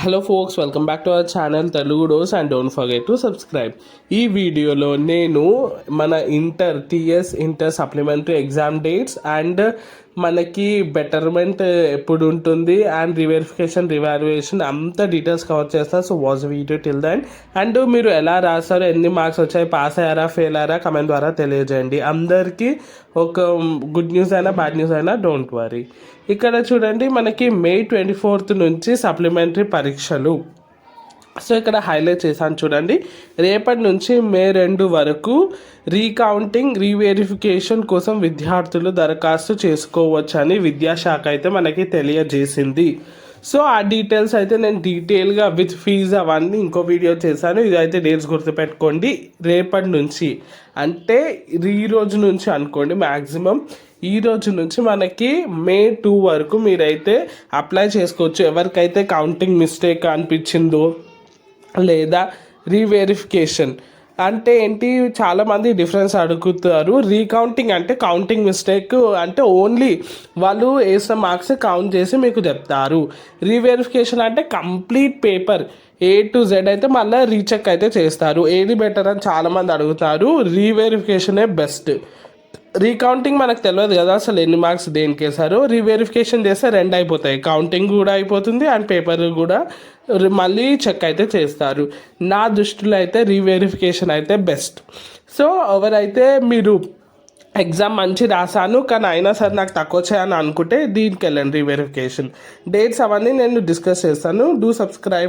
Hello folks, welcome back to our channel Telugu Dose and don't forget to subscribe. ఈ వీడియోలో నేను మన TS inter supplementary exam dates and మనకి betterment ఎప్పుడు ఉంటుంది అండ్ రివెరిఫికేషన్ రివాల్యుయేషన్ అంత డీటెయిల్స్ కవర్ చేస్తాను. So watch video till then. And మీరు ఎలా రాస్తారో, ఎన్ని మార్క్స్ వచ్చాయి, పాస్ అయ్యారా ఫెయిల్ అయ్యారా కమెంట్ ద్వారా తెలియజేయండి. అందరికీ ఒక గుడ్ న్యూస్ అయినా బ్యాడ్ న్యూస్ అయినా డోంట్ వరీ. ఇక్కడ చూడండి, మనకి మే 24th నుంచి సప్లిమెంటరీ పరీక్షలు. సో ఇక్కడ హైలైట్ చేశాను చూడండి. రేపటి నుంచి మే 2 వరకు రీకౌంటింగ్ రీవెరిఫికేషన్ కోసం విద్యార్థులు దరఖాస్తు చేసుకోవచ్చని విద్యాశాఖ అయితే మనకి తెలియజేసింది. సో ఆ డీటెయిల్స్ అయితే నేను డీటెయిల్గా విత్ ఫీజ్ అవన్నీ ఇంకో వీడియో చేశాను. ఇదైతే డేట్స్ గుర్తుపెట్టుకోండి. రేపటి నుంచి అంటే ఈ రోజు నుంచి అనుకోండి, మ్యాక్సిమం ఈ రోజు నుంచి మనకి మే 2 వరకు మీరైతే అప్లై చేసుకోవచ్చు. ఎవరికైతే కౌంటింగ్ మిస్టేక్ అనిపించిందో లేదా రీవెరిఫికేషన్ అంటే ఏంటి, చాలామంది డిఫరెన్స్ అడుగుతారు. రీకౌంటింగ్ అంటే కౌంటింగ్ మిస్టేక్ అంటే ఓన్లీ వాళ్ళు వేసిన మార్క్స్ కౌంట్ చేసి మీకు చెప్తారు. రీవెరిఫికేషన్ అంటే complete paper A to Z అయితే మళ్ళీ రీచెక్ అయితే చేస్తారు. ఏది బెటర్ అని చాలామంది అడుగుతారు. రీవెరిఫికేషనే బెస్ట్. రీకౌంటింగ్ మనకు తెలియదు కదా అసలు ఎన్ని మార్క్స్ దేనికి వేసారో. రీవెరిఫికేషన్ చేస్తే 2 అయిపోతాయి, కౌంటింగ్ కూడా అయిపోతుంది అండ్ పేపర్ కూడా మళ్ళీ చెక్ అయితే చేస్తారు. నా దృష్టిలో అయితే రీవెరిఫికేషన్ అయితే బెస్ట్. సో ఎవరైతే మీరు ఎగ్జామ్ మంచి రాశాను కానీ అయినా సరే నాకు తక్కువ వచ్చాయని అనుకుంటే దీనికి వెళ్ళండి రీవెరిఫికేషన్. డేట్స్ అవన్నీ నేను డిస్కస్ చేస్తాను. Do subscribe.